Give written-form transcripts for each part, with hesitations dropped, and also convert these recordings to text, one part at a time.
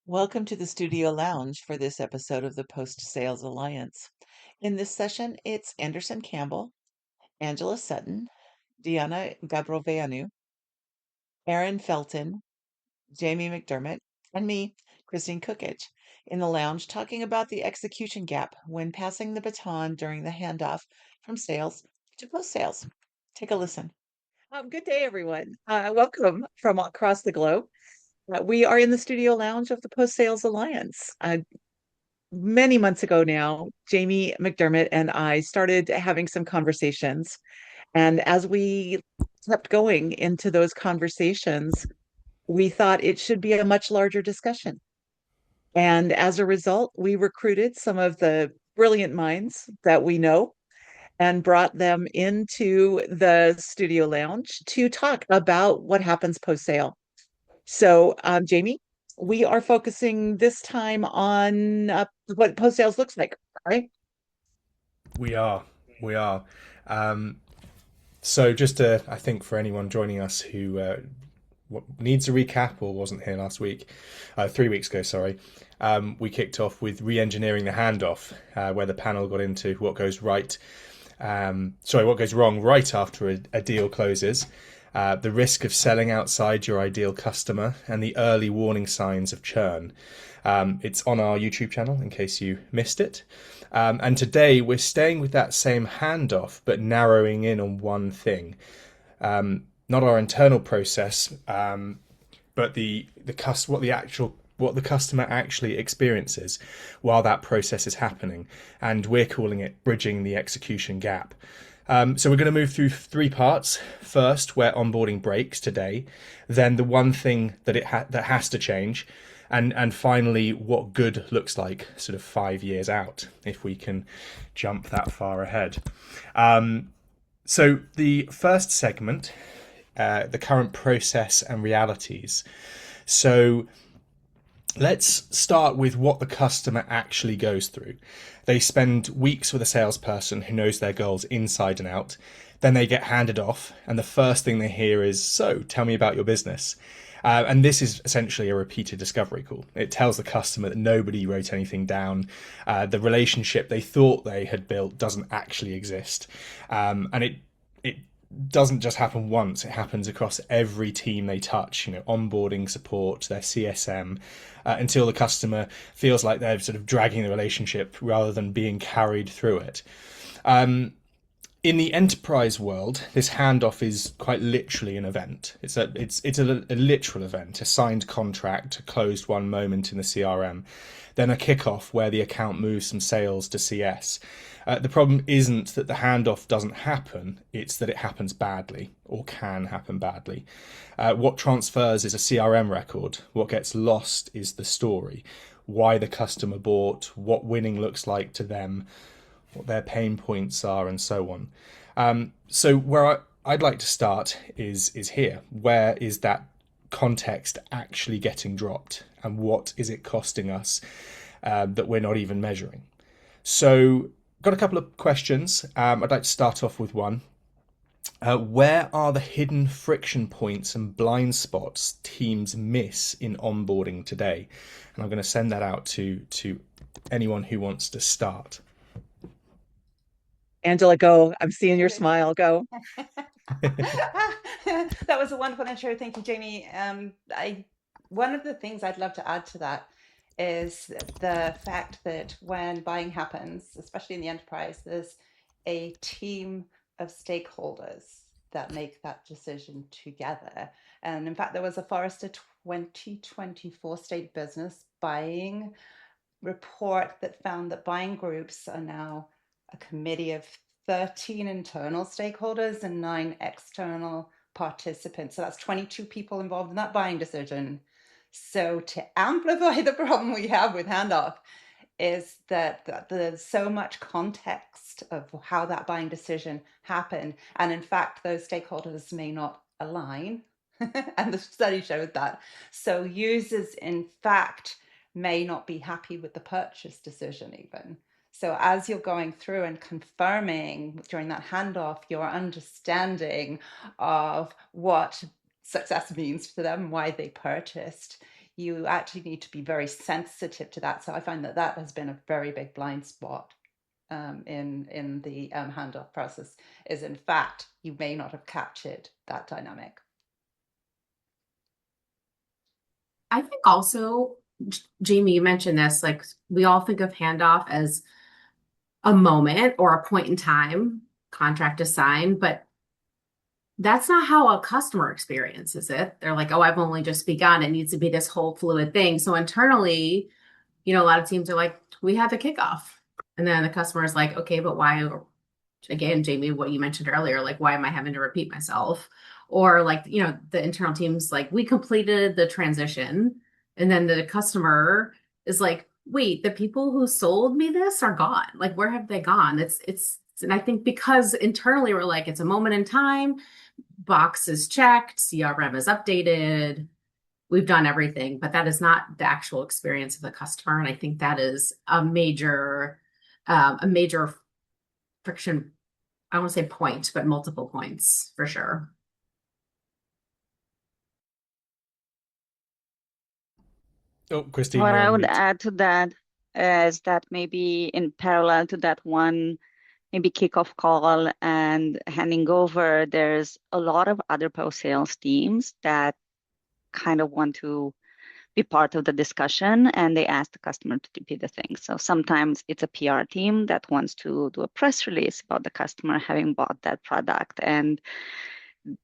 Welcome to the Studio Lounge for this episode of the Post Sales Alliance. In this session, it's Anderson Campbell, Angela Sutton, Diana Gabroveanu, Aaron Felton, Jamie McDermott, and me, Christine Cookage, in the lounge talking about the execution gap when passing the baton during the handoff from sales to post sales. Take a listen. Good day, everyone. Welcome from across the globe. We are in the studio lounge of the Post Sales Alliance. Many months ago now, Jamie McDermott and I started having some conversations. And as we kept going into those conversations, we thought it should be a much larger discussion. And as a result, we recruited some of the brilliant minds that we know and brought them into the studio lounge to talk about what happens post sale. So, Jamie, we are focusing this time on what post sales looks like, right? We are. We are. Um, so, just to, I think for anyone joining us who needs a recap or wasn't here last week, 3 weeks ago, sorry, we kicked off with re engineering the handoff, where the panel got into what goes right. What goes wrong right after a deal closes, the risk of selling outside your ideal customer, and the early warning signs of churn. It's on our YouTube channel in case you missed it. And today we're staying with that same handoff, but narrowing in on one thing. Not our internal process, but what the customer actually experiences while that process is happening, and we're calling it bridging the execution gap. So we're going to move through three parts. First, where onboarding breaks today, then the one thing that has to change, and finally what good looks like sort of 5 years out, if we can jump that far ahead. So the first segment, the current process and realities. So let's start with what the customer actually goes through. They spend weeks with a salesperson who knows their goals inside and out. Then they get handed off, and the first thing they hear is, "So, tell me about your business." And this is essentially a repeated discovery call. It tells the customer that nobody wrote anything down. The relationship they thought they had built doesn't actually exist. And it doesn't just happen once, it happens across every team they touch, onboarding, support, their CSM, until the customer feels like they're sort of dragging the relationship rather than being carried through it. In the enterprise world, this handoff is quite literally an event. It's a literal event, a signed contract, a closed one moment in the CRM, then a kickoff where the account moves from sales to CS. The problem isn't that the handoff doesn't happen, it's that it happens badly, or can happen badly. What transfers is a CRM record. What gets lost is the story. Why the customer bought, what winning looks like to them, what their pain points are, and so on. So where I'd like to start is here. Where is that context actually getting dropped, and what is it costing us that we're not even measuring? So got a couple of questions. I'd like to start off with one. Where are the hidden friction points and blind spots teams miss in onboarding today? And I'm going to send that out to anyone who wants to start. Angela, go. I'm seeing your smile. Go. That was a wonderful intro. Thank you, Jamie. One of the things I'd love to add to that is the fact that when buying happens, especially in the enterprise, there's a team of stakeholders that make that decision together. And in fact, there was a Forrester 2024 state business buying report that found that buying groups are now a committee of 13 internal stakeholders and 9 external participants. So that's 22 people involved in that buying decision. So to amplify the problem we have with handoff is that there's so much context of how that buying decision happened. And in fact, those stakeholders may not align. And the study shows that. So users, in fact, may not be happy with the purchase decision even. So as you're going through and confirming during that handoff, your understanding of what success means to them, why they purchased, you actually need to be very sensitive to that. So I find that that has been a very big blind spot in the handoff process, is in fact you may not have captured that dynamic. I think also, Jamie, you mentioned this, like we all think of handoff as a moment or a point in time, contract to sign, but that's not how a customer experiences it. They're like, oh, I've only just begun. It needs to be this whole fluid thing. So internally, a lot of teams are like, we had the kickoff. And then the customer is like, okay, but why? Again, Jamie, what you mentioned earlier, like, why am I having to repeat myself? Or like, the internal teams, like, we completed the transition. And then the customer is like, wait, the people who sold me this are gone. Like, where have they gone? And I think because internally we're like, it's a moment in time, box is checked, CRM is updated, we've done everything, but that is not the actual experience of the customer. And I think that is a major friction. I won't say point, but multiple points for sure. Oh, Christine, What you're I on would mute. add to that is that maybe in parallel to that one, maybe kickoff call and handing over, there's a lot of other post sales teams that kind of want to be part of the discussion and they ask the customer to repeat the thing. So sometimes it's a PR team that wants to do a press release about the customer having bought that product, and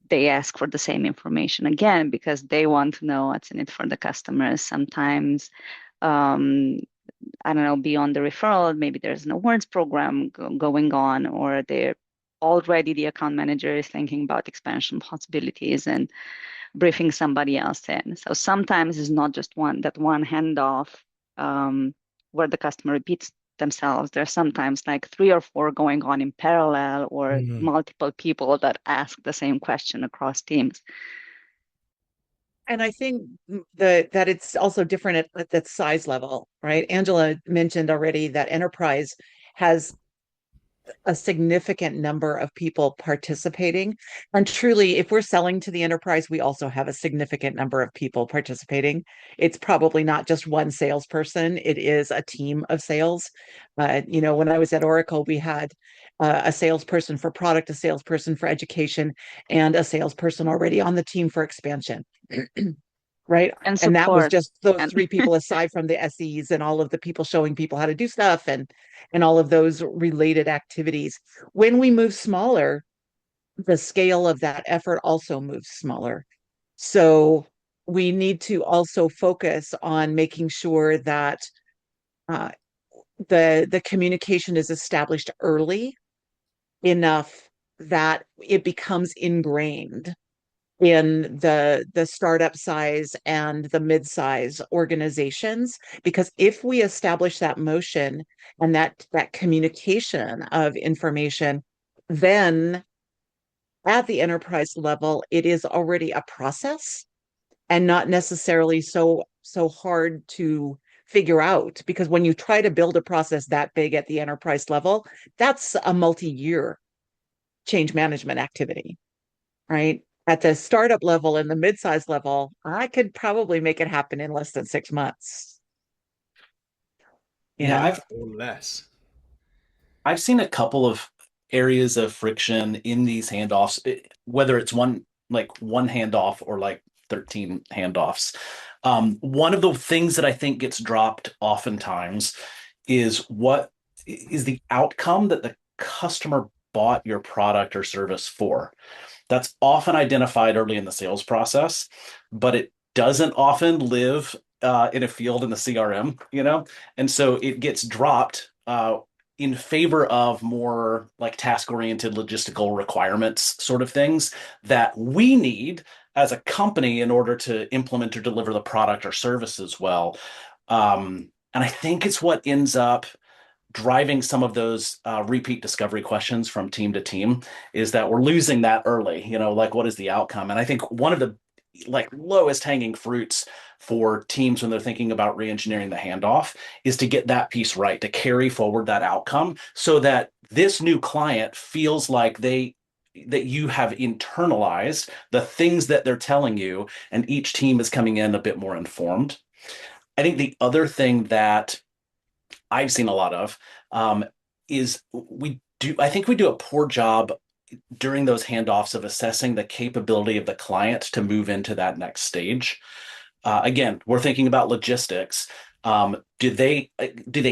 they ask for the same information again because they want to know what's in it for the customers. Sometimes, I don't know, beyond the referral, maybe there's an awards program going on, or they're already the account manager is thinking about expansion possibilities and briefing somebody else in. So sometimes it's not just one handoff where the customer repeats themselves. There's sometimes like 3 or 4 going on in parallel, or Mm. multiple people that ask the same question across teams. And I think that it's also different at that size level, right? Angela mentioned already that enterprise has a significant number of people participating. And truly, if we're selling to the enterprise, we also have a significant number of people participating. It's probably not just one salesperson, it is a team of sales. When I was at Oracle, we had a salesperson for product, a salesperson for education, and a salesperson already on the team for expansion. Right. And And that was support. just those And 3 people aside from the SEs and all of the people showing people how to do stuff and all of those related activities. When we move smaller, the scale of that effort also moves smaller. So we need to also focus on making sure that uh, the communication is established early enough that it becomes ingrained in the startup size and the mid-size organizations, because if we establish that motion and that communication of information, then at the enterprise level it is already a process and not necessarily so hard to figure out, because when you try to build a process that big at the enterprise level, that's a multi-year change management activity, right? At the startup level and the mid-size level, I could probably make it happen in less than 6 months. You Yeah, know, Or less. I've seen a couple of areas of friction in these handoffs, whether it's one handoff or like 13 handoffs. One of the things that I think gets dropped oftentimes is what is the outcome that the customer bought your product or service for. That's often identified early in the sales process, but it doesn't often live in a field in the CRM, and so it gets dropped in favor of more like task-oriented logistical requirements sort of things that we need as a company in order to implement or deliver the product or services well. And I think it's what ends up driving some of those repeat discovery questions from team to team, is that we're losing that early, like what is the outcome? And I think one of the like lowest hanging fruits for teams when they're thinking about re-engineering the handoff is to get that piece right, to carry forward that outcome so that this new client feels like they that you have internalized the things that they're telling you, and each team is coming in a bit more informed. I think the other thing that I've seen a lot of is I think we do a poor job during those handoffs of assessing the capability of the client to move into that next stage. Again, we're thinking about logistics. Do they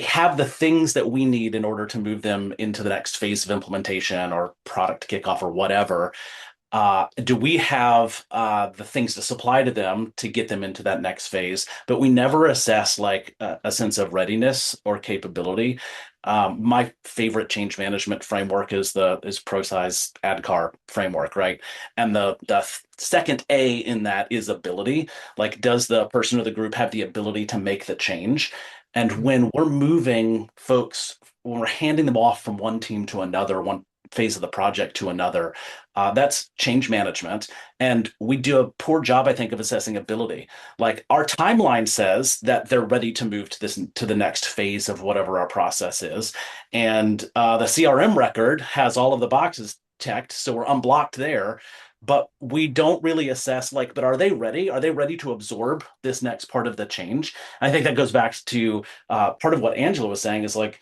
have the things that we need in order to move them into the next phase of implementation or product kickoff or whatever? Do we have the things to supply to them to get them into that next phase? But we never assess like a sense of readiness or capability. My favorite change management framework is ProSize ADKAR framework, right? And the second A in that is ability. Like, does the person or the group have the ability to make the change? And when we're moving folks, when we're handing them off from one team to another, one phase of the project to another, that's change management. And we do a poor job, I think, of assessing ability. Like, our timeline says that they're ready to move to the next phase of whatever our process is. And the CRM record has all of the boxes checked, so we're unblocked there. But we don't really assess, like, but are they ready? Are they ready to absorb this next part of the change? I think that goes back to part of what Angela was saying is like,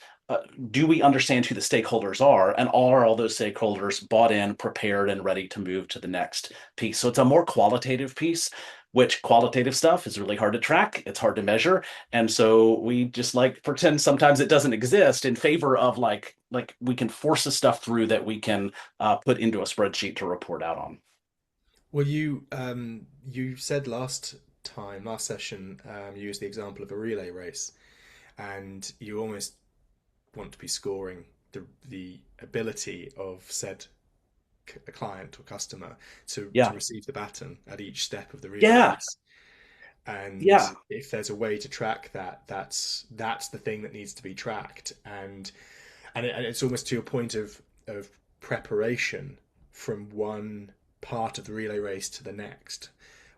do we understand who the stakeholders are, and are all those stakeholders bought in, prepared, and ready to move to the next piece? So it's a more qualitative piece, which qualitative stuff is really hard to track. It's hard to measure. And so we just like pretend sometimes it doesn't exist in favor of like we can force the stuff through that we can put into a spreadsheet to report out on. Well, you said last session, you used the example of a relay race, and you almost want to be scoring the ability of said client or customer to receive the baton at each step of the relay race. And if there's a way to track that, that's the thing that needs to be tracked. And it's almost to your point of preparation from one part of the relay race to the next,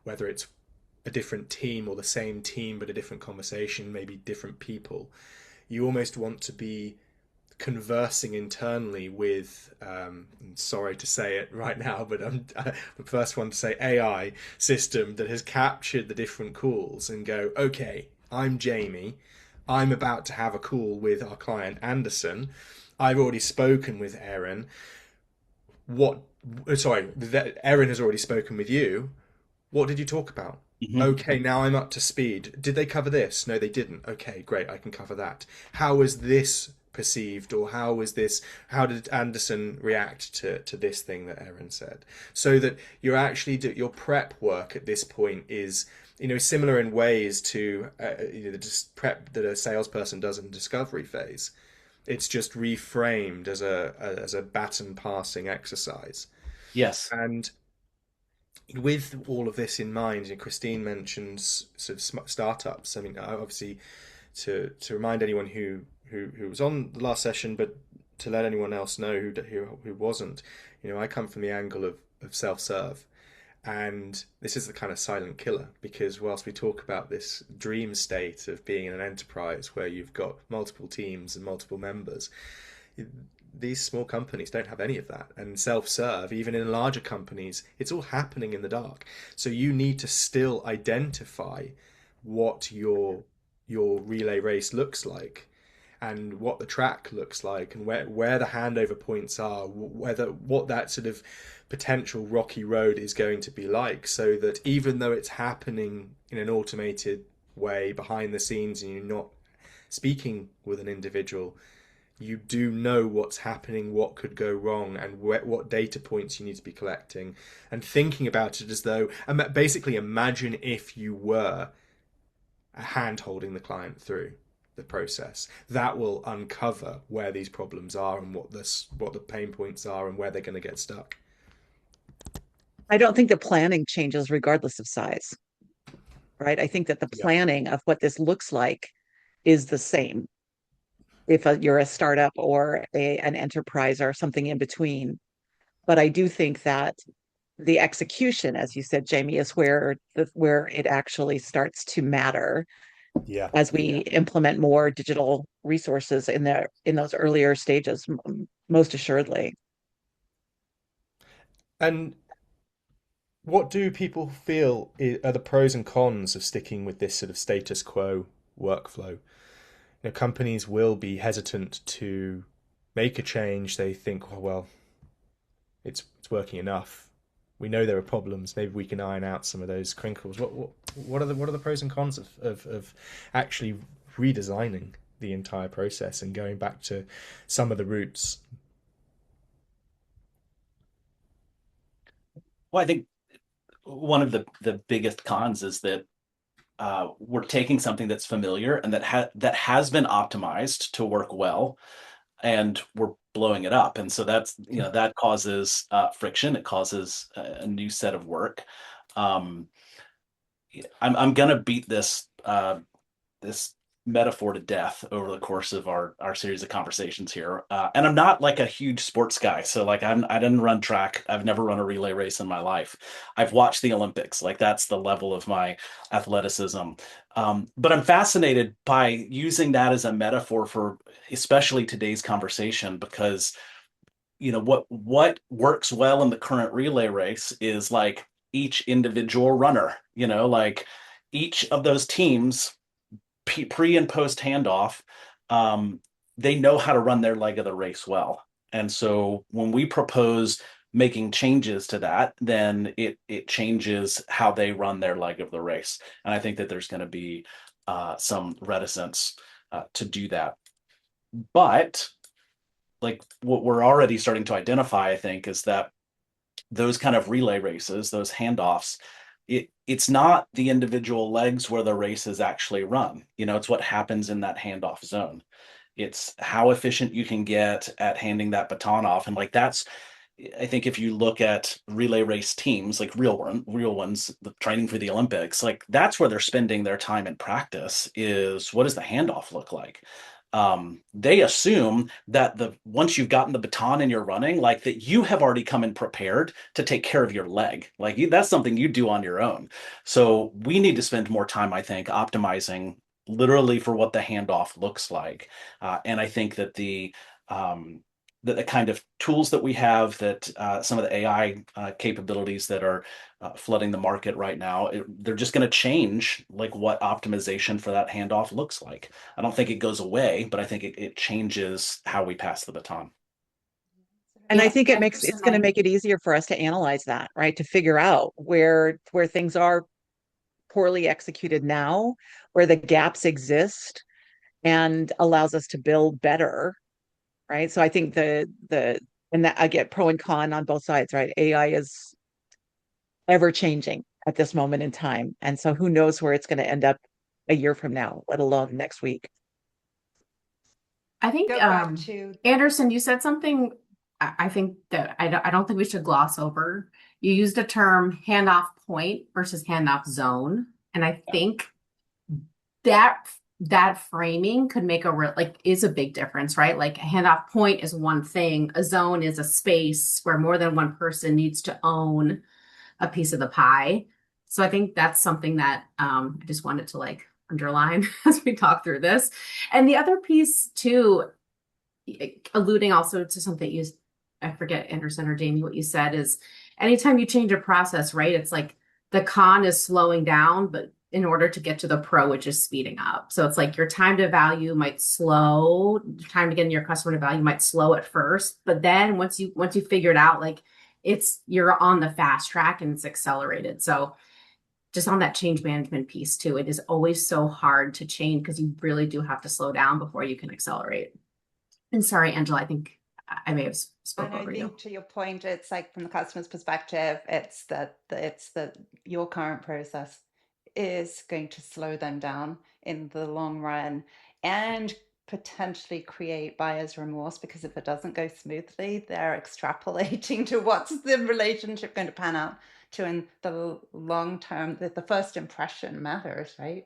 whether it's a different team or the same team but a different conversation, maybe different people. You almost want to be conversing internally with, I'm sorry to say it right now, but I'm the first one to say AI system that has captured the different calls and go, okay, I'm Jamie. I'm about to have a call with our client Anderson. I've already spoken with Erin. Erin has already spoken with you. What did you talk about? Mm-hmm. Okay, now I'm up to speed. Did they cover this? No, they didn't. Okay, great, I can cover that. How was this perceived, or how did Anderson react to this thing that Erin said? So that you're actually your prep work at this point is, similar in ways to the prep that a salesperson does in the discovery phase. It's just reframed as a baton passing exercise. Yes. And with all of this in mind, Christine mentions sort of startups. I mean, obviously, to remind anyone who was on the last session, but to let anyone else know who wasn't, I come from the angle of self-serve, and this is the kind of silent killer, because whilst we talk about this dream state of being in an enterprise where you've got multiple teams and multiple members, these small companies don't have any of that. And self-serve, even in larger companies, it's all happening in the dark. So you need to still identify what your relay race looks like, and what the track looks like, and where the handover points are, what that sort of potential rocky road is going to be like, so that even though it's happening in an automated way behind the scenes and you're not speaking with an individual, you do know what's happening, what could go wrong, and what data points you need to be collecting, and thinking about it as though, basically imagine if you were hand holding the client through the process. That will uncover where these problems are and what the pain points are and where they're going to get stuck. I don't think the planning changes regardless of size, right? I think that the planning of what this looks like is the same if you're a startup or an enterprise or something in between. But I do think that the execution, as you said, Jamie, is where it actually starts to matter. As we implement more digital resources in those earlier stages, most assuredly. And what do people feel are the pros and cons of sticking with this sort of status quo workflow? Companies will be hesitant to make a change. They think, well, it's working enough. We know there are problems. Maybe we can iron out some of those crinkles. What are the pros and cons of actually redesigning the entire process and going back to some of the roots? Well, I think one of the biggest cons is that we're taking something that's familiar and that has been optimized to work well, and we're blowing it up, and so that's that causes friction. It causes a new set of work. Um, I'm gonna beat this metaphor to death over the course of our series of conversations here. And I'm not like a huge sports guy, so like I didn't run track. I've never run a relay race in my life. I've watched the Olympics. Like that's the level of my athleticism. But I'm fascinated by using that as a metaphor for especially today's conversation, because what works well in the current relay race is like each individual runner, like each of those teams pre and post handoff, um, they know how to run their leg of the race well. And so when we propose making changes to that, then it changes how they run their leg of the race. And I think that there's going to be some reticence to do that. But like what we're already starting to identify, I think, is that those kind of relay races, those handoffs, it's not the individual legs where the race is actually run. It's what happens in that handoff zone. It's how efficient you can get at handing that baton off. And like that's, I think if you look at relay race teams, like real ones, the training for the Olympics, like that's where they're spending their time in practice is what does the handoff look like? They assume that once you've gotten the baton and you're running, like that you have already come in prepared to take care of your leg. Like that's something you do on your own. So we need to spend more time, I think, optimizing literally for what the handoff looks like. And I think that the kind of tools that we have, that some of the AI capabilities that are flooding the market right now, they're just going to change like what optimization for that handoff looks like. I don't think it goes away, but I think it changes how we pass the baton. And I Yeah, think Anderson, it's going to make it easier for us to analyze that, right? To figure out where things are poorly executed now, where the gaps exist, and allows us to build better, right? So I think and that I get pro and con on both sides, right? AI is ever changing at this moment in time. And so who knows where it's going to end up a year from now, let alone next week. I think, Go back to Anderson, you said something I think that I don't think we should gloss over. You used a term handoff point versus handoff zone. And I think that that framing could make a real is a big difference, right? Like a handoff point is one thing. A zone is a space where more than one person needs to own a piece of the pie. So I think that's something that I just wanted to like underline as we talk through this. And the other piece too, alluding also to something I forget, Anderson or Jamie, what you said is anytime you change a process, right? It's like the con is slowing down, but in order to get to the pro, which is speeding up. So it's like your time to value might slow, time to get your customer to value might slow at first, but then once you figure it out, like you're on the fast track and it's accelerated. So just on that change management piece too, it is always so hard to change because you really do have to slow down before you can accelerate. And sorry, Angela, I think I may have spoke over you. To your point, it's like from the customer's perspective, it's that your current process is going to slow them down in the long run and potentially create buyer's remorse, because if it doesn't go smoothly, they're extrapolating to what's the relationship going to pan out to in the long term. The first impression matters, right?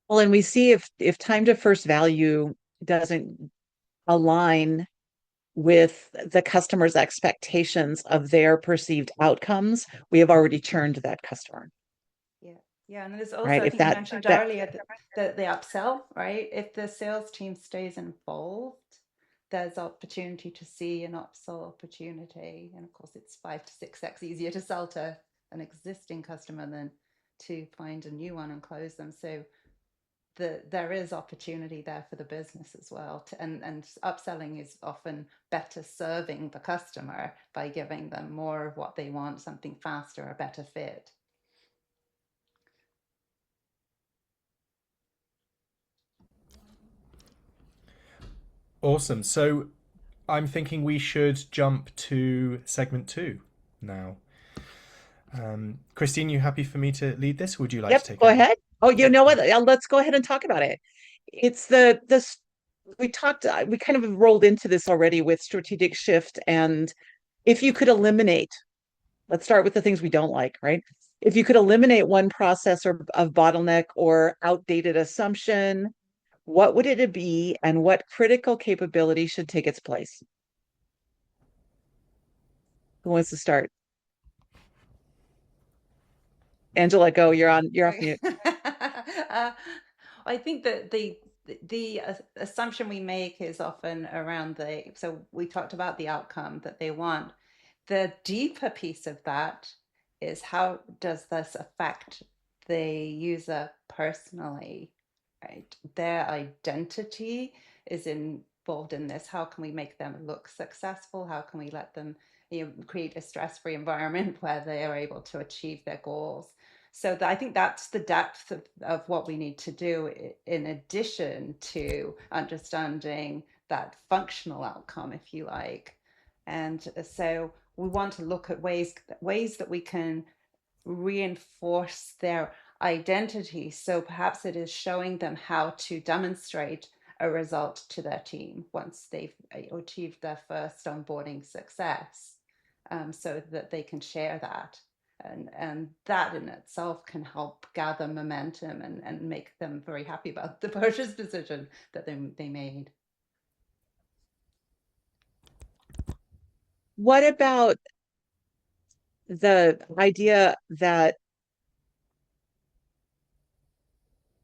Well, and we see if time to first value doesn't align with the customer's expectations of their perceived outcomes, we have already churned that customer. Yeah, and there's also, Right. I If think you that mentioned earlier that the upsell, right? If the sales team stays involved, there's opportunity to see an upsell opportunity. And of course, it's 5 to 6x easier to sell to an existing customer than to find a new one and close them. So there is opportunity there for the business as well. And upselling is often better serving the customer by giving them more of what they want, something faster, a better fit. Awesome. So I'm thinking we should jump to segment 2 now. Christine, you happy for me to lead this? Or would you like Yep, to take go over? ahead. Oh, you know what? Let's go ahead and talk about it. It's this we kind of rolled into this already with strategic shift, and if you could eliminate, let's start with the things we don't like, right? If you could eliminate one process or of bottleneck or outdated assumption, what would it be, and what critical capability should take its place? Who wants to start? Angela, go. You're off mute. I think that the assumption we make is often around so we talked about the outcome that they want. The deeper piece of that is, how does this affect the user personally, right? Their identity is involved in this. How can we make them look successful? How can we let them, create a stress-free environment where they are able to achieve their goals? So I think that's the depth of what we need to do, in addition to understanding that functional outcome, if you like. And so we want to look at ways that we can reinforce their identity. So perhaps it is showing them how to demonstrate a result to their team once they've achieved their first onboarding success, so that they can share that. And that in itself can help gather momentum and make them very happy about the purchase decision that they made. What about the idea that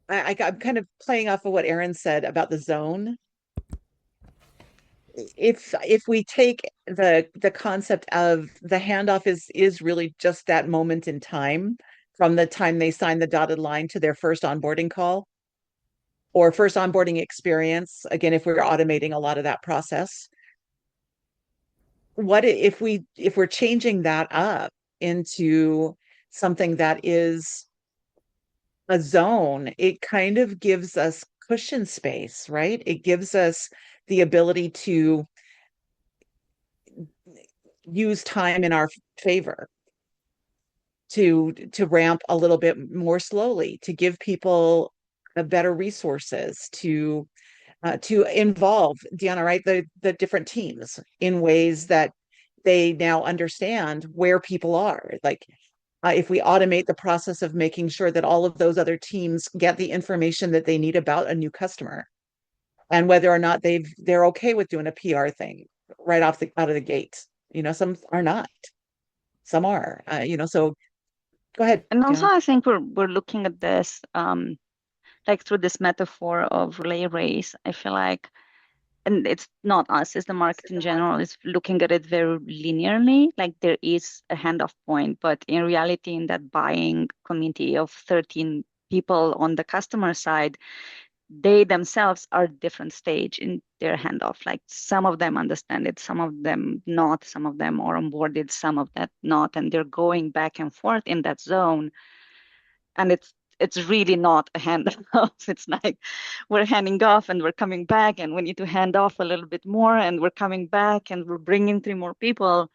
I'm kind of playing off of what Aaron said about the zone? If we take the concept of the handoff is really just that moment in time, from the time they sign the dotted line to their first onboarding call or first onboarding experience, again, if we're automating a lot of that process, what if we're changing that up into something that is a zone? It kind of gives us cushion space, right? It gives us the ability to use time in our favor, to ramp a little bit more slowly, to give people better resources, to involve, Deanna, right, the different teams in ways that they now understand where people are. Like, if we automate the process of making sure that all of those other teams get the information that they need about a new customer, and whether or not they're okay with doing a PR thing right out of the gate. Some are not, some are. So go ahead, And also, Deanna. I think we're looking at this like through this metaphor of relay race. I feel like, and it's not us, it's the market in general, is looking at it very linearly, like there is a handoff point, but in reality, in that buying community of 13 people on the customer side, they themselves are different stage in their handoff. Like some of them understand it, some of them not, some of them are onboarded, some of that not, and they're going back and forth in that zone. And it's really not a handoff. It's like we're handing off and we're coming back, and we need to hand off a little bit more, and we're coming back and we're bringing 3 more people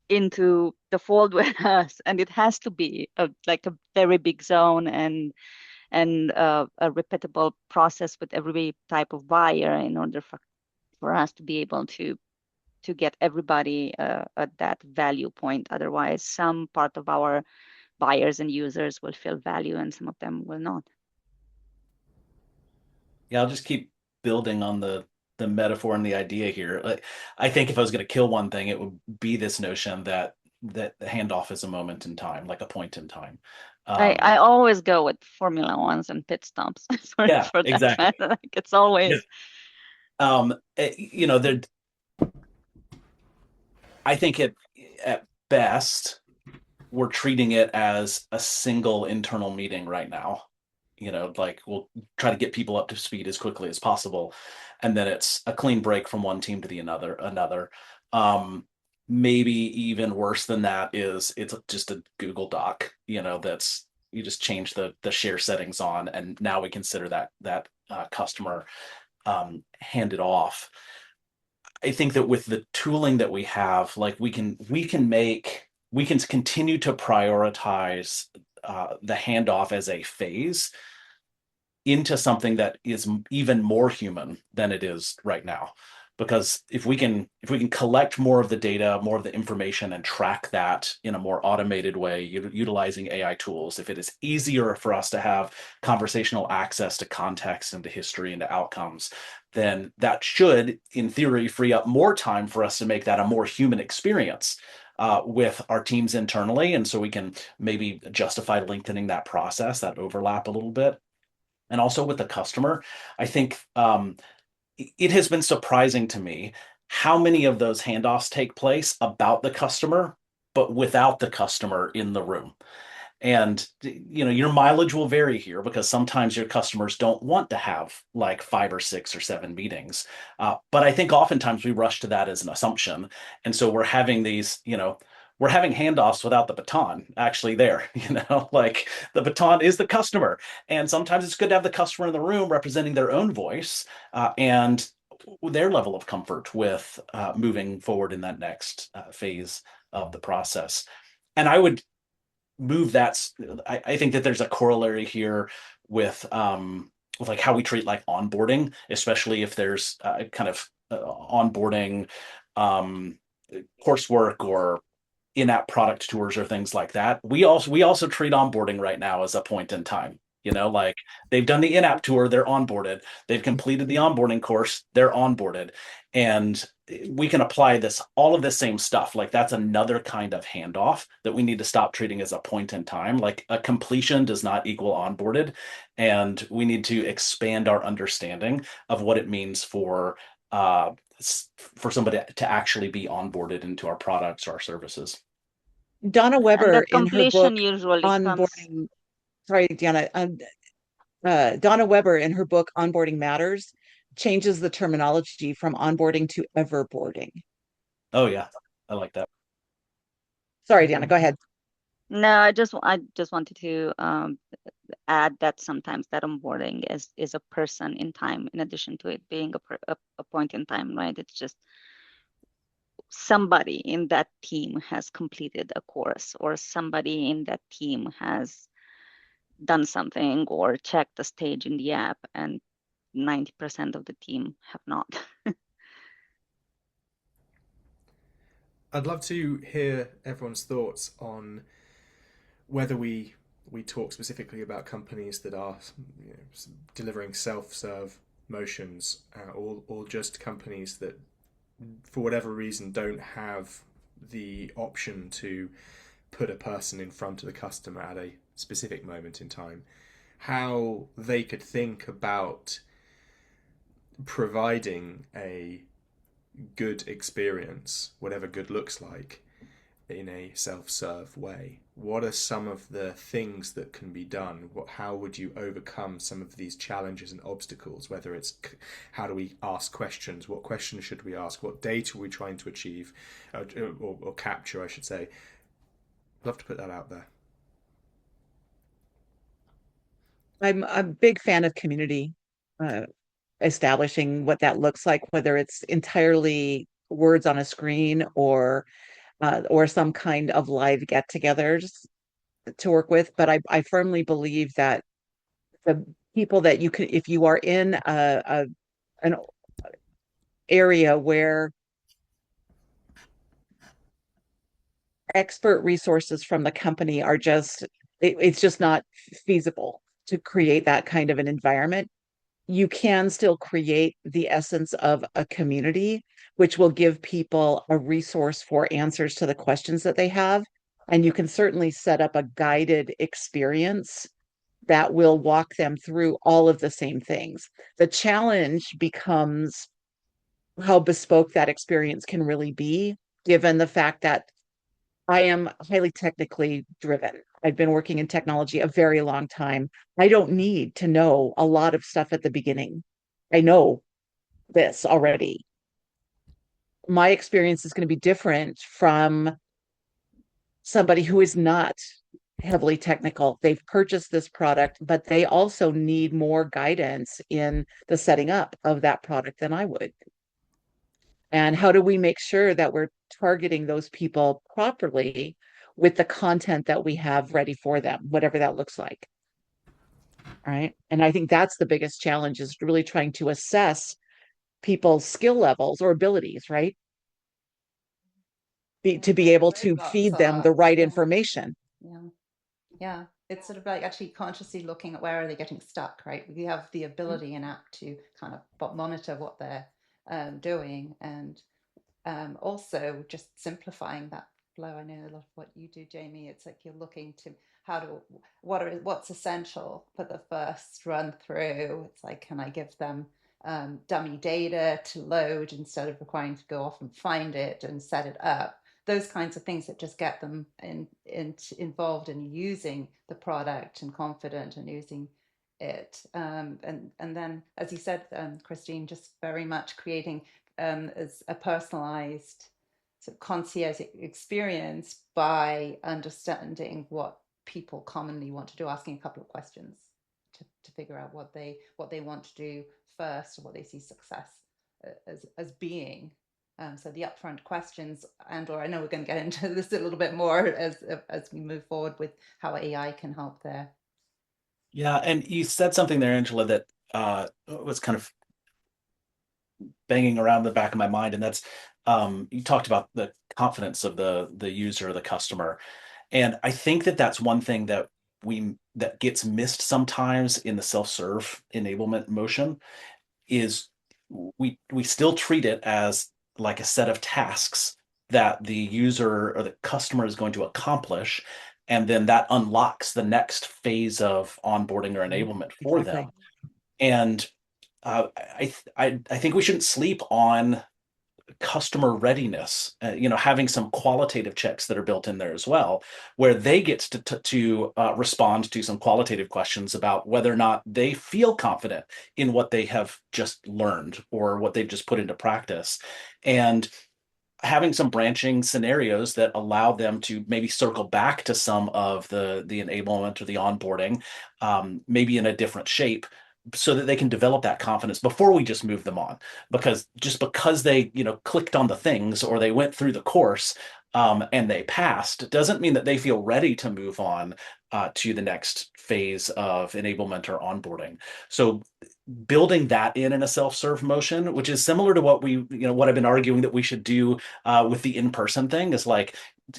into the fold with us. And it has to be like a very big zone, and a repeatable process with every type of buyer in order for us to be able to get everybody at that value point. Otherwise, some part of our buyers and users will feel value and some of them will not. Yeah, I'll just keep building on the metaphor and the idea here. Like, I think if I was going to kill one thing, it would be this notion that the handoff is a moment in time, like a point in time. I always go with Formula Ones and pit stops for, Yeah, for that exactly. matter. Like it's always You know, there. I think at best we're treating it as a single internal meeting right now. You know, like we'll try to get people up to speed as quickly as possible, and then it's a clean break from one team to the another. Um, Maybe even worse than that is it's just a Google Doc. You know, that's you just change the share settings on, and now we consider that customer handed off. I think that with the tooling that we have, like we can continue to prioritize the handoff as a phase into something that is even more human than it is right now. Because if we can collect more of the data, more of the information, and track that in a more automated way, utilizing AI tools, if it is easier for us to have conversational access to context and to history and to outcomes, then that should, in theory, free up more time for us to make that a more human experience with our teams internally. And so we can maybe justify lengthening that process, that overlap a little bit. And also with the customer, I think it has been surprising to me how many of those handoffs take place about the customer, but without the customer in the room. And you know, your mileage will vary here because sometimes your customers don't want to have like 5 or 6 or 7 meetings. But I think oftentimes we rush to that as an assumption. And so we're having these, you know, we're having handoffs without the baton actually there, you know, like the baton is the customer. And sometimes it's good to have the customer in the room representing their own voice and their level of comfort with moving forward in that next phase of the process. And I would move that. I think that there's a corollary here with like how we treat like onboarding, especially if there's kind of onboarding um, coursework or in-app product tours or things like that. We also treat onboarding right now as a point in time. You know, like they've done the in-app tour, they're onboarded. They've completed the onboarding course, they're onboarded. And we can apply this all of the same stuff. Like that's another kind of handoff that we need to stop treating as a point in time. Like a completion does not equal onboarded, and we need to expand our understanding of what it means for somebody to actually be onboarded into our products or our services. Donna And Weber that in her book completion usually comes. Onboarding, sorry, Diana, Donna Weber in her book Onboarding Matters changes the terminology from onboarding to everboarding. Oh yeah, I like that. Sorry, Diana, go ahead. No, I just wanted to add that sometimes that onboarding is a person in time in addition to it being a point in time, right? It's just somebody in that team has completed a course or somebody in that team has done something or checked the stage in the app, and 90% of the team have not. I'd love to hear everyone's thoughts on whether we talk specifically about companies that are, you know, delivering self-serve motions, or just companies that, for whatever reason, don't have the option to put a person in front of the customer at a specific moment in time. How they could think about providing a good experience, whatever good looks like, in a self-serve way. What are some of the things that can be done? How would you overcome some of these challenges and obstacles? Whether it's how do we ask questions, what questions should we ask, what data are we trying to achieve, or capture, I should say. I'd love to put that out there. I'm a big fan of community, uh, establishing what that looks like, whether it's entirely words on a screen or some kind of live get-togethers to work with. But I firmly believe that the people that you can, if you are in an area where expert resources from the company are just, it's just not feasible to create that kind of an environment. You can still create the essence of a community, which will give people a resource for answers to the questions that they have. And you can certainly set up a guided experience that will walk them through all of the same things. The challenge becomes how bespoke that experience can really be, given the fact that I am highly technically driven. I've been working in technology a very long time. I don't need to know a lot of stuff at the beginning. I know this already. My experience is going to be different from somebody who is not heavily technical. They've purchased this product, but they also need more guidance in the setting up of that product than I would. And how do we make sure that we're targeting those people properly with the content that we have ready for them, whatever that looks like? Right. And I think that's the biggest challenge, is really trying to assess people's skill levels or abilities, right? To be Where the able to roadblocks feed them the are. right Yeah. information. Yeah. Yeah. It's sort of like actually consciously looking at where are they getting stuck, right? We have the ability in app to kind of monitor what they're doing, and also just simplifying that flow. I know a lot of what you do, Jamie. It's like you're looking to what's essential for the first run through. It's like, can I give them dummy data to load instead of requiring to go off and find it and set it up? Those kinds of things that just get them involved in using the product and confident and using it. And then, as you said, Christine, just very much creating as a personalized sort of concierge experience by understanding what people commonly want to do, asking a couple of questions to figure out what they want to do first, or what they see success as being. So the upfront questions, or I know we're going to get into this a little bit more as we move forward with how AI can help there. Yeah, and you said something there, Angela, that was kind of banging around the back of my mind, and that's you talked about the confidence of the user, the customer, and I think that that's one thing that gets missed sometimes in the self-serve enablement motion, is we still treat it as like a set of tasks that the user or the customer is going to accomplish, and then that unlocks the next phase of onboarding or enablement for Exactly. them. And I think we shouldn't sleep on customer readiness. Having some qualitative checks that are built in there as well, where they get to respond to some qualitative questions about whether or not they feel confident in what they have just learned or what they've just put into practice, and having some branching scenarios that allow them to maybe circle back to some of the enablement or the onboarding, maybe in a different shape, so that they can develop that confidence before we just move them on. Because just because they clicked on the things or they went through the course, and they passed, doesn't mean that they feel ready to move on to the next phase of enablement or onboarding. So building that in a self-serve motion, which is similar to what I've been arguing that we should do with the in-person thing, is like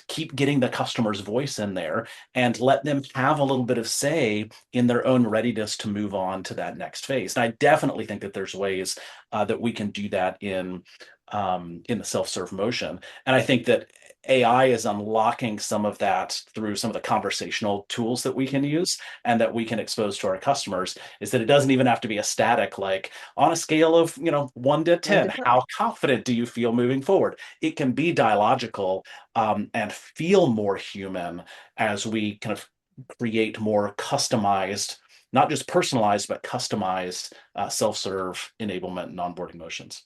keep getting the customer's voice in there and let them have a little bit of say in their own readiness to move on to that next phase. And I definitely think that there's ways that we can do that in the self-serve motion. And I think that AI is unlocking some of that through some of the conversational tools that we can use and that we can expose to our customers, is that it doesn't even have to be a static, like on a scale of 1 to 10, how confident do you feel moving forward? It can be dialogical, and feel more human as we kind of create more customized, not just personalized, but customized self-serve enablement and onboarding motions.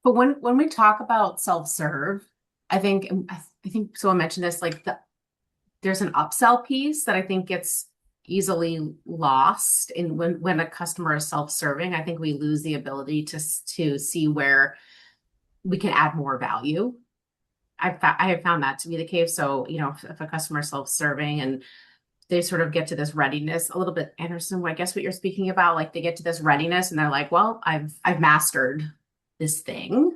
But when we talk about self-serve, I think someone mentioned this, like there's an upsell piece that I think gets easily lost in when a customer is self-serving. I think we lose the ability to see where we can add more value. I have found that to be the case. So, if a customer is self-serving and they sort of get to this readiness a little bit, Anderson, I guess what you're speaking about, like they get to this readiness and they're like, well, I've mastered this thing.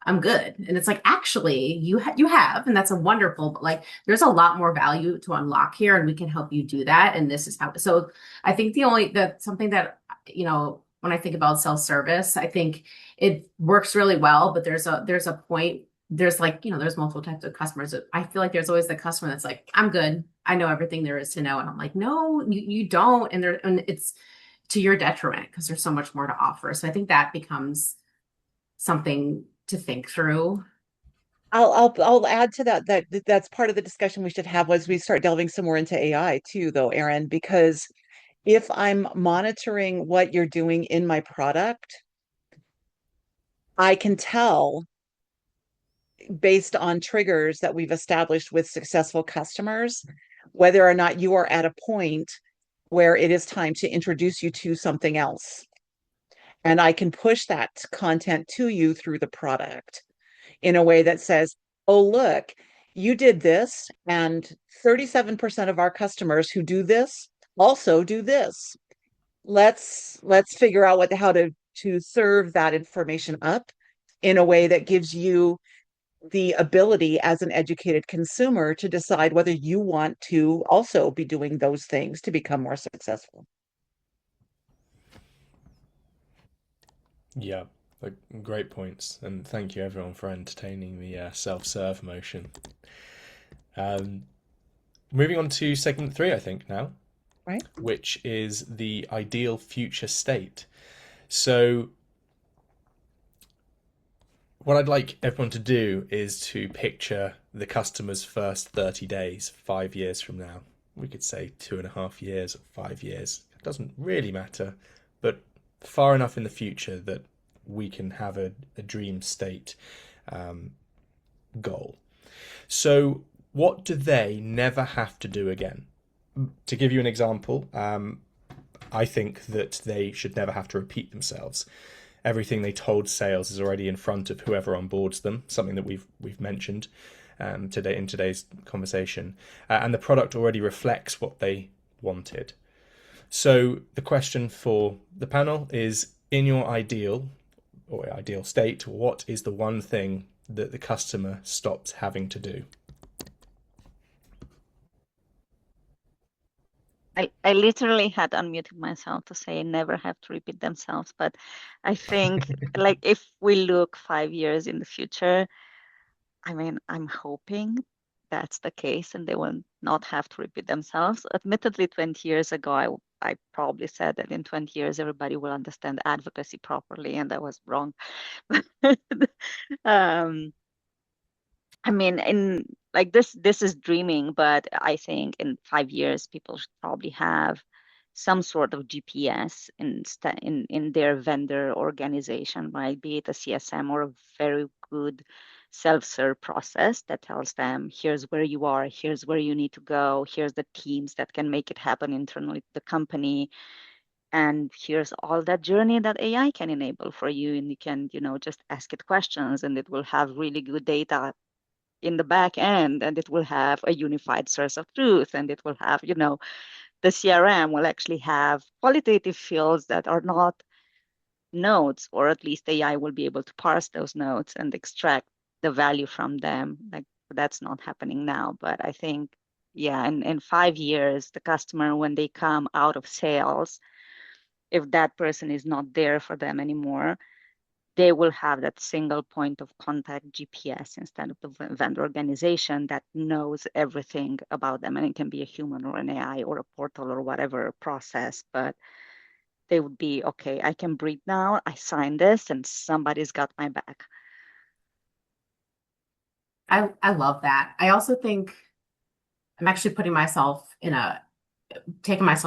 I'm good. And it's like, actually, you have, and that's a wonderful, but like, there's a lot more value to unlock here, and we can help you do that. And this is how. So I think something that, when I think about self-service, I think it works really well, but there's a point, there's there's multiple types of customers. I feel like there's always the customer that's like, I'm good. I know everything there is to know. And I'm like, no, you don't. And it's to your detriment because there's so much more to offer. So I think that becomes something to think through. I'll add to that that's part of the discussion we should have as we start delving some more into AI too, though, Erin, because if I'm monitoring what you're doing in my product, I can tell based on triggers that we've established with successful customers whether or not you are at a point where it is time to introduce you to something else. And I can push that content to you through the product in a way that says, oh, look, you did this, and 37% of our customers who do this also do this. Let's figure out how to serve that information up in a way that gives you the ability as an educated consumer to decide whether you want to also be doing those things to become more successful. Yeah, like, great points, and thank you everyone for entertaining the self-serve motion. Moving on to segment 3, I think now, Right. which is the ideal future state. So what I'd like everyone to do is to picture the customer's first 30 days, 5 years from now. We could say 2.5 years or 5 years. It doesn't really matter, but far enough in the future that we can have a dream state goal. So what do they never have to do again? To give you an example, I think that they should never have to repeat themselves. Everything they told sales is already in front of whoever onboards them, something that we've mentioned today in today's conversation, and the product already reflects what they wanted. So the question for the panel is, in your ideal state, what is the one thing that the customer stops having to do? I literally had unmuted myself to say never have to repeat themselves. But I think like if we look 5 years in the future, I mean, I'm hoping that's the case and they will not have to repeat themselves. Admittedly, 20 years ago, I probably said that in 20 years, everybody will understand advocacy properly, and I was wrong. um, I mean, in like this is dreaming, but I think in 5 years, people should probably have some sort of GPS in their vendor organization, right? Be it a CSM or a very good self-serve process that tells them, here's where you are, here's where you need to go, here's the teams that can make it happen internally to the company, and here's all that journey that AI can enable for you. And you can, just ask it questions, and it will have really good data in the back end, and it will have a unified source of truth, and it will have, the CRM will actually have qualitative fields that are not nodes, or at least AI will be able to parse those nodes and extract the value from them. Like, that's not happening now, but I think, yeah, in 5 years, the customer, when they come out of sales, if that person is not there for them anymore, they will have that single point of contact GPS instead of the vendor organization that knows everything about them. And it can be a human or an AI or a portal or whatever process, but they would be, okay, I can breathe now. I signed this and somebody's got my back. I love that. I also think I'm actually taking myself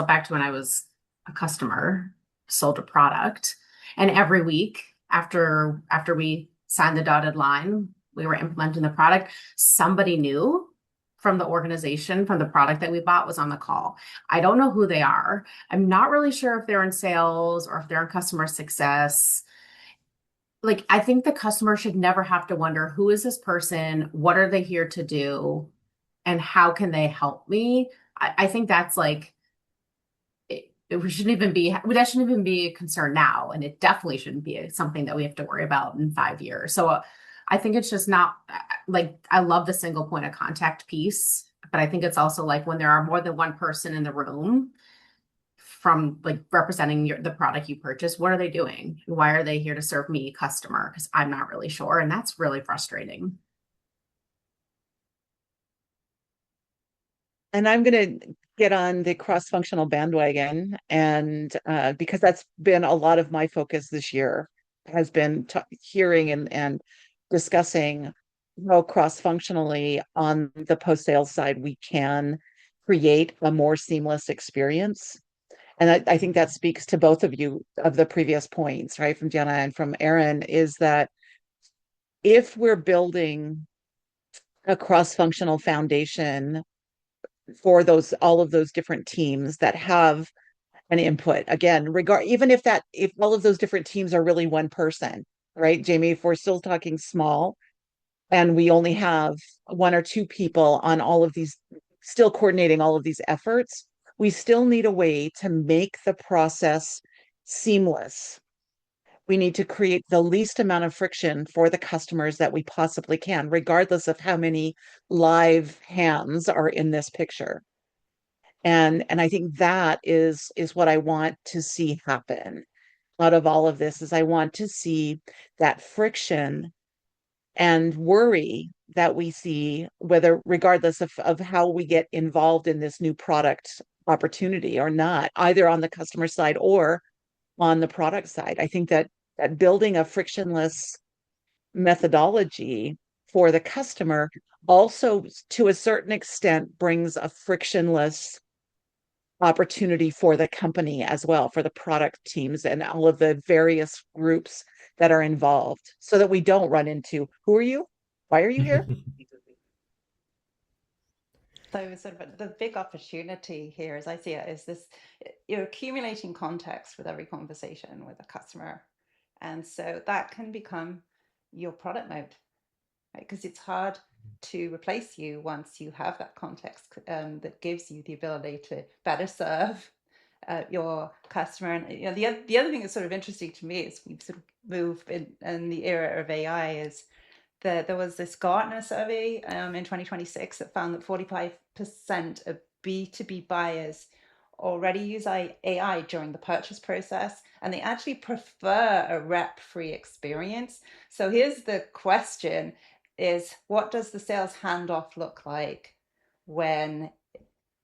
back to when I was a customer, sold a product, and every week after we signed the dotted line, we were implementing the product, somebody new from the organization, from the product that we bought, was on the call. I don't know who they are. I'm not really sure if they're in sales or if they're in customer success. Like, I think the customer should never have to wonder, who is this person? What are they here to do? And how can they help me? I think that's like, that shouldn't even be a concern now. And it definitely shouldn't be something that we have to worry about in 5 years. So I think it's just not like, I love the single point of contact piece, but I think it's also like when there are more than one person in the room from like representing the product you purchased, what are they doing? Why are they here to serve me, customer? Because I'm not really sure. And that's really frustrating. And I'm going to get on the cross-functional bandwagon, and because that's been a lot of my focus this year. has been hearing and discussing how cross-functionally on the post-sales side we can create a more seamless experience. And I think that speaks to both of you of the previous points, right, from Diana and from Aaron, is that if we're building a cross-functional foundation for all of those different teams that have an input, again, even if all of those different teams are really one person, right, Jamie, if we're still talking small and we only have one or two people on all of these, still coordinating all of these efforts, we still need a way to make the process seamless. We need to create the least amount of friction for the customers that we possibly can, regardless of how many live hands are in this picture. And I think that is what I want to see happen out of all of this. Is I want to see that friction and worry that we see, whether regardless of how we get involved in this new product opportunity or not, either on the customer side or on the product side. I think that building a frictionless methodology for the customer also, to a certain extent, brings a frictionless opportunity for the company as well, for the product teams and all of the various groups that are involved, so that we don't run into, who are you? Why are you here? So sort of the big opportunity here, as I see it, is this: you're accumulating context with every conversation with a customer. And so that can become your product mode, right? Because it's hard to replace you once you have that context that gives you the ability to better serve your customer. And the other thing that's sort of interesting to me is we've sort of moved in the era of AI is that there was this Gartner survey in 2026 that found that 45% of B2B buyers already use AI during the purchase process, and they actually prefer a rep-free experience. So here's the question: is what does the sales handoff look like when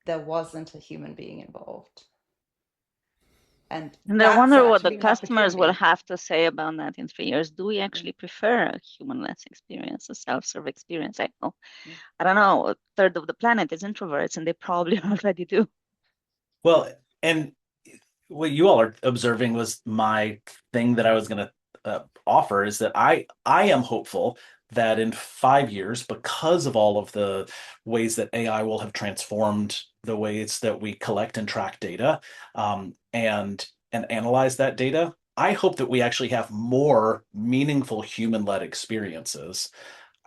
there wasn't a human being involved? And And I that's wonder what the actually an customers will opportunity. have to say about that in 3 years. Do we actually prefer a humanless experience, a self-serve experience? I don't know. A third of the planet is introverts, and they probably already do. Well, and what you all are observing was my thing that I was going to offer, is that I am hopeful that in 5 years, because of all of the ways that AI will have transformed the ways that we collect and track data, and analyze that data, I hope that we actually have more meaningful human-led experiences.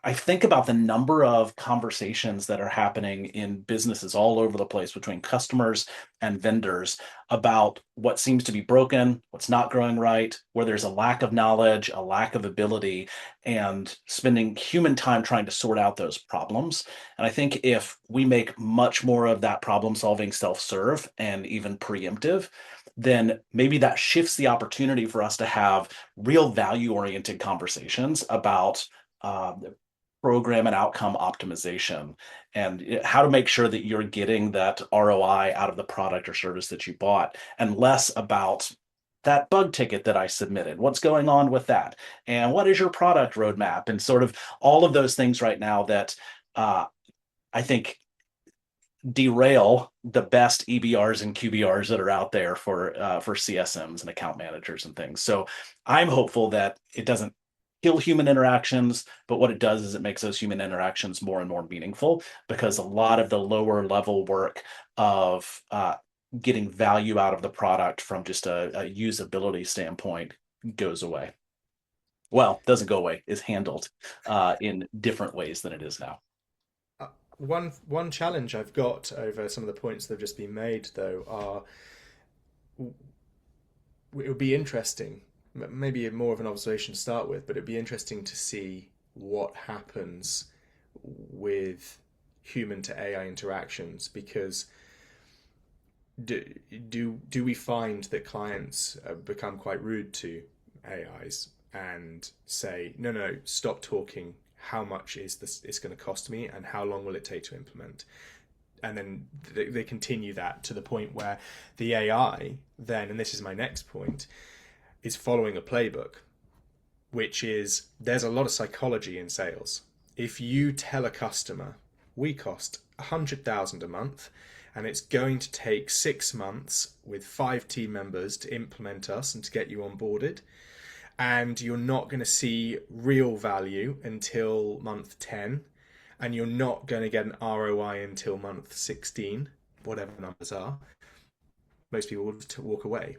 I think about the number of conversations that are happening in businesses all over the place between customers and vendors about what seems to be broken, what's not growing right, where there's a lack of knowledge, a lack of ability, and spending human time trying to sort out those problems. And I think if we make much more of that problem solving self-serve and even preemptive, then maybe that shifts the opportunity for us to have real value-oriented conversations about program and outcome optimization, and how to make sure that you're getting that ROI out of the product or service that you bought, and less about that bug ticket that I submitted. What's going on with that? And what is your product roadmap? And sort of all of those things right now that I think derail the best EBRs and QBRs that are out there for CSMs and account managers and things. So I'm hopeful that it doesn't kill human interactions, but what it does is it makes those human interactions more and more meaningful, because a lot of the lower level work of getting value out of the product from just a usability standpoint goes away. Well, doesn't go away, is handled in different ways than it is now. One challenge I've got over some of the points that have just been made, though, are it would be interesting, maybe more of an observation to start with, but it'd be interesting to see what happens with human to AI interactions, because do we find that clients become quite rude to AIs and say, no, stop talking. How much is this? It's going to cost me, and how long will it take to implement? And then they continue that to the point where the AI then, and this is my next point, is following a playbook. which is there's a lot of psychology in sales. If you tell a customer, we cost 100,000 a month, and it's going to take 6 months with 5 team members to implement us and to get you onboarded, and you're not going to see real value until month 10, and you're not going to get an ROI until month 16, whatever the numbers are, most people will walk away.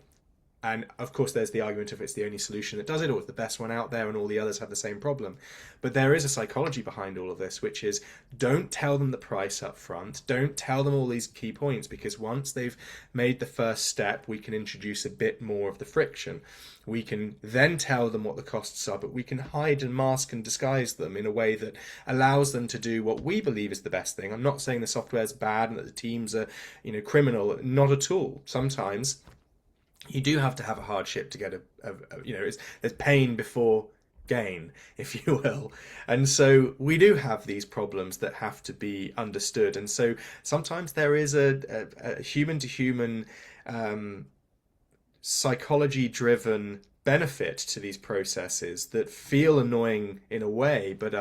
And of course, there's the argument of it's the only solution that does it, or it's the best one out there, and all the others have the same problem. But there is a psychology behind all of this, which is don't tell them the price up front. Don't tell them all these key points, because once they've made the first step, we can introduce a bit more of the friction. We can then tell them what the costs are, but we can hide and mask and disguise them in a way that allows them to do what we believe is the best thing. I'm not saying the software is bad and that the teams are, criminal. Not at all. Sometimes you do have to have a hardship to get there's pain before gain, if you will. And so we do have these problems that have to be understood. And so sometimes there is a human to human psychology driven benefit to these processes that feel annoying in a way, but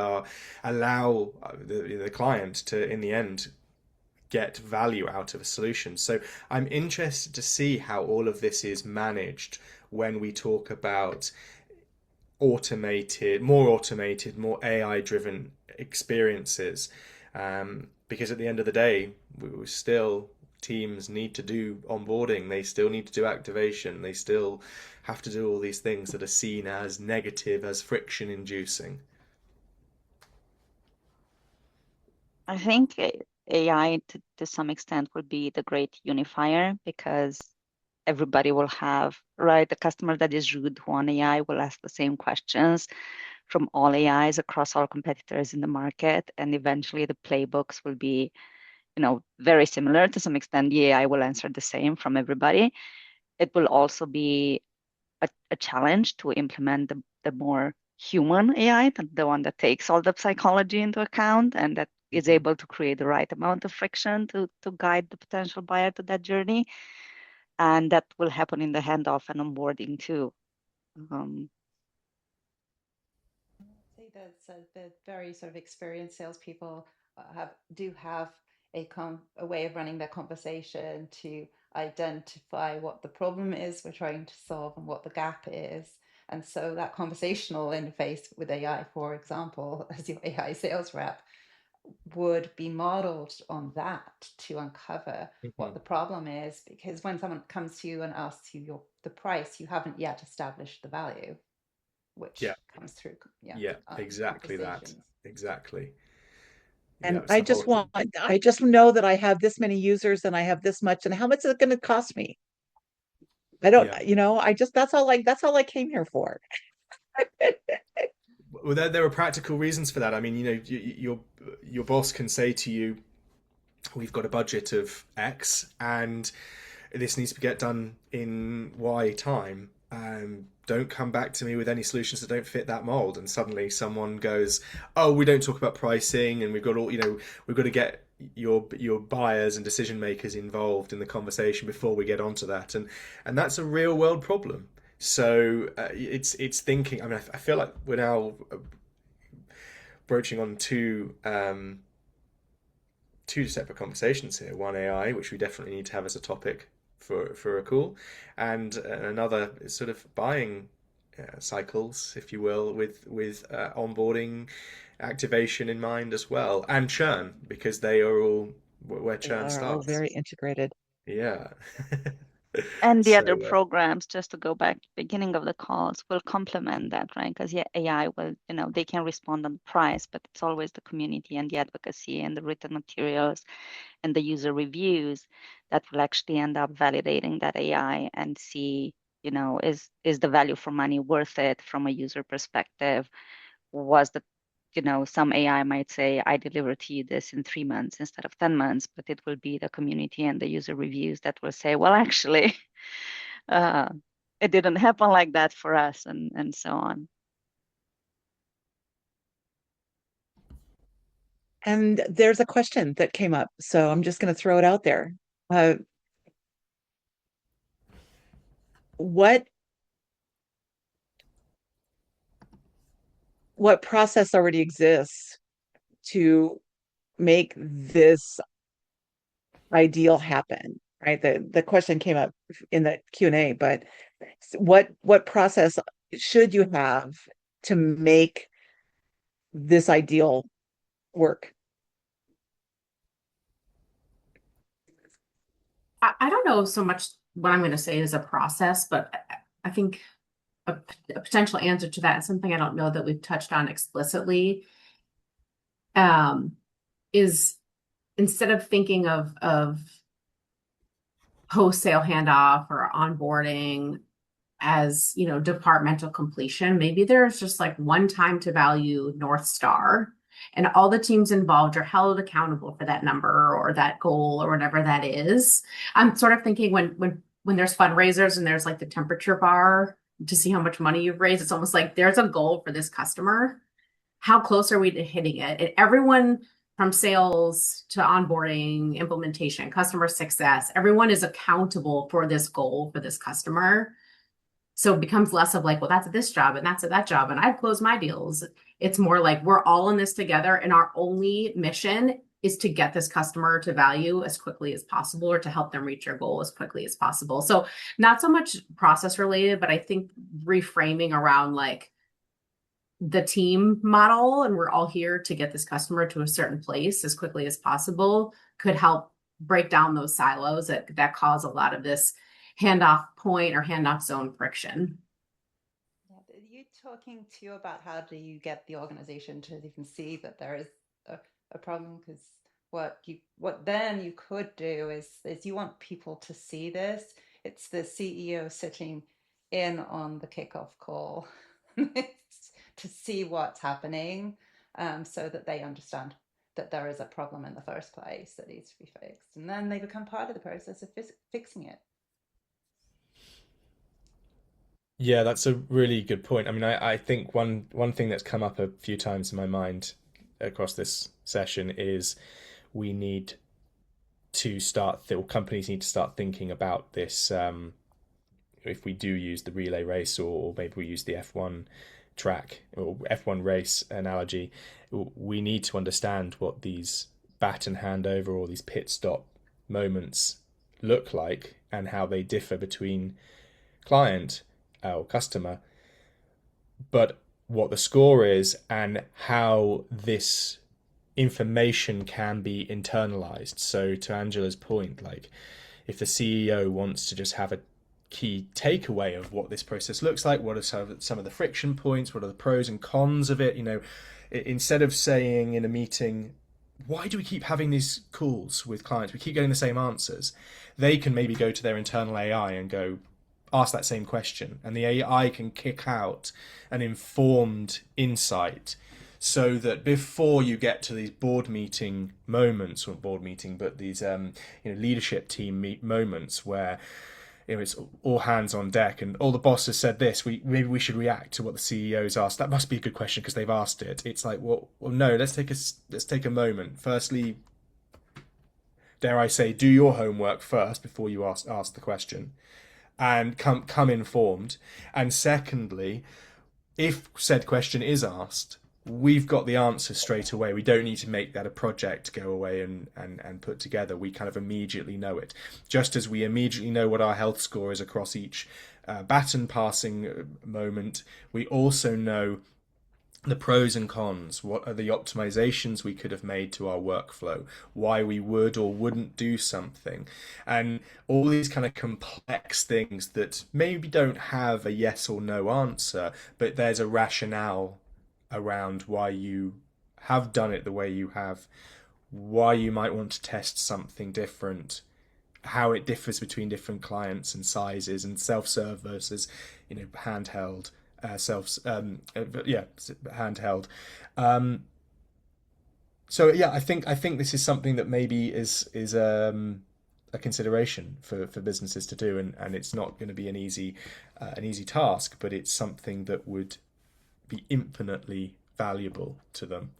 allow the client to, in the end, get value out of a solution. So I'm interested to see how all of this is managed when we talk about more AI-driven experiences. Because at the end of the day, we still teams need to do onboarding, they still need to do activation, they still have to do all these things that are seen as negative, as friction inducing. I think AI to some extent will be the great unifier, because everybody will have, right? The customer that is rude to one AI will ask the same questions from all AIs across all competitors in the market. And eventually the playbooks will be, very similar to some extent. The AI will answer the same from everybody. It will also be a challenge to implement the more human AI, the one that takes all the psychology into account and that is able to create the right amount of friction to guide the potential buyer to that journey. And that will happen in the handoff and onboarding too. Say that the very sort of experienced salespeople do have a way of running their conversation to identify what the problem is we're trying to solve and what the gap is. And so that conversational interface with AI, for example, as your AI sales rep, would be modeled on that to uncover what the problem is. Because when someone comes to you and asks you the price, you haven't yet established the value, which comes through Exactly that. Exactly. And I just know that I have this many users and I have this much, and how much is it going to cost me? I don't, that's all I came here for. Well, there are practical reasons for that. I mean, your boss can say to you, we've got a budget of X and this needs to get done in Y time. Don't come back to me with any solutions that don't fit that mold. And suddenly someone goes, oh, we don't talk about pricing, and we've got to get your buyers and decision makers involved in the conversation before we get onto that. And that's a real world problem. So it's thinking. I mean, I feel like we're now broaching on two separate conversations here. One, AI, which we definitely need to have as a topic for a call, and another sort of buying cycles, if you will, with onboarding, activation in mind as well, and churn, because they are all where churn starts. All very integrated. Yeah. And the other programs, just to go back to the beginning of the calls, will complement that, right? Because AI will, they can respond on the price, but it's always the community and the advocacy and the written materials and the user reviews that will actually end up validating that AI and see, is the value for money worth it from a user perspective? Some AI might say, I deliver to you this in 3 months instead of 10 months, but it will be the community and the user reviews that will say, well, actually, it didn't happen like that for us, and so on. And there's a question that came up, so I'm just going to throw it out there. What what process already exists to make this ideal happen, right? The question came up in the Q&A, but what process should you have to make this ideal work? I don't know so much what I'm going to say is a process, but I think a potential answer to that, and something I don't know that we've touched on explicitly, is instead of thinking of post-sale handoff or onboarding as, you know, departmental completion, maybe there's just like one time to value North Star, and all the teams involved are held accountable for that number or that goal or whatever that is. I'm sort of thinking when there's fundraisers and there's like the temperature bar to see how much money you've raised, it's almost like there's a goal for this customer. How close are we to hitting it? And everyone from sales to onboarding, implementation, customer success, everyone is accountable for this goal for this customer. So it becomes less of like, well, that's this job and that's that job, and I've closed my deals. It's more like we're all in this together, and our only mission is to get this customer to value as quickly as possible, or to help them reach their goal as quickly as possible. So not so much process related, but I think reframing around like the team model, and we're all here to get this customer to a certain place as quickly as possible, could help break down those silos that cause a lot of this handoff point or handoff zone friction. Yeah, are you talking to you about how do you get the organization to even see that there is a problem? Because what then you could do is you want people to see this. It's the CEO sitting in on the kickoff call to see what's happening, so that they understand that there is a problem in the first place that needs to be fixed, and then they become part of the process of fixing it. Yeah, that's a really good point. I mean, I think one thing that's come up a few times in my mind across this session is we need to or companies need to start thinking about this. If we do use the relay race, or maybe we use the F1 track or F1 race analogy, we need to understand what these baton handover or these pit stop moments look like, and how they differ between client or customer, but what the score is and how this information can be internalized. So to Angela's point, like if the CEO wants to just have a key takeaway of what this process looks like, what are some of the friction points, what are the pros and cons of it, you know, instead of saying in a meeting, why do we keep having these calls with clients, we keep getting the same answers, they can maybe go to their internal AI and go, ask that same question, and the AI can kick out an informed insight, so that before you get to these board meeting moments, or board meeting, but these leadership team moments where it's all hands on deck and all the boss has said this, maybe we should react to what the CEO's asked. That must be a good question because they've asked it. It's like, well no, let's take a moment. Firstly, dare I say, do your homework first before you ask the question, and come informed. And secondly, if said question is asked, we've got the answer straight away. We don't need to make that a project to go away and put together. We kind of immediately know it. Just as we immediately know what our health score is across each baton passing moment, we also know the pros and cons, what are the optimizations we could have made to our workflow, why we would or wouldn't do something, and all these kind of complex things that maybe don't have a yes or no answer, but there's a rationale around why you have done it the way you have, why you might want to test something different, how it differs between different clients and sizes, and self-serve versus handheld, handheld. So yeah, I think this is something that maybe is a consideration for businesses to do, and it's not going to be an easy task, but it's something that would be infinitely valuable to them.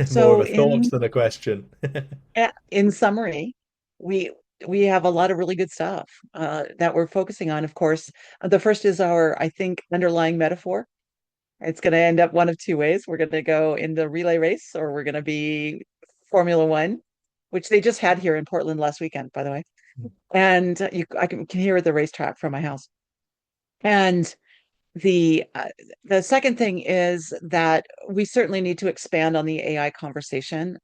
So More of a thought than a question. in summary, we we have a lot of really good stuff that we're focusing on. Of course, the first is our, I think, underlying metaphor. It's going to end up one of two ways. We're going to go in the relay race, or we're going to be Formula One, which they just had here in Portland last weekend, by the way. And I can hear the racetrack from my house. And the second thing is that we certainly need to expand on the AI conversation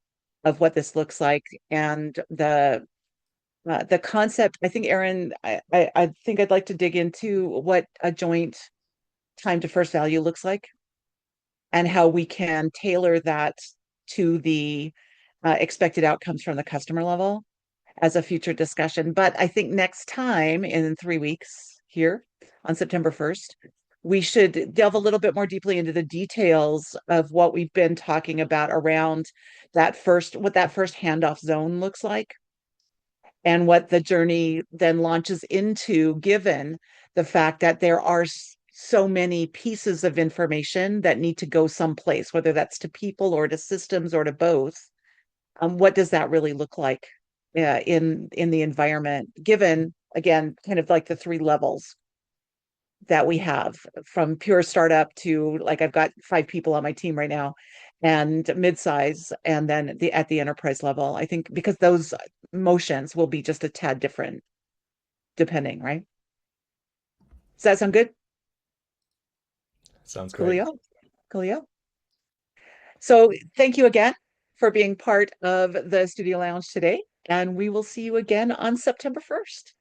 of what this looks like, and the concept. I think, Erin, I think I'd like to dig into what a joint time to first value looks like, and how we can tailor that to the expected outcomes from the customer level as a future discussion. But I think next time, in 3 weeks here on September 1st, we should delve a little bit more deeply into the details of what we've been talking about around what that first handoff zone looks like, and what the journey then launches into, given the fact that there are so many pieces of information that need to go someplace, whether that's to people or to systems or to both. What does that really look like in the environment, given, again, kind of like the three levels that we have, from pure startup to, like, I've got 5 people on my team right now, and midsize, and then at the enterprise level. I think because those motions will be just a tad different depending, right? Does that sound good? Sounds great. Coolio. So thank you again for being part of the Studio Lounge today, and we will see you again on September 1st.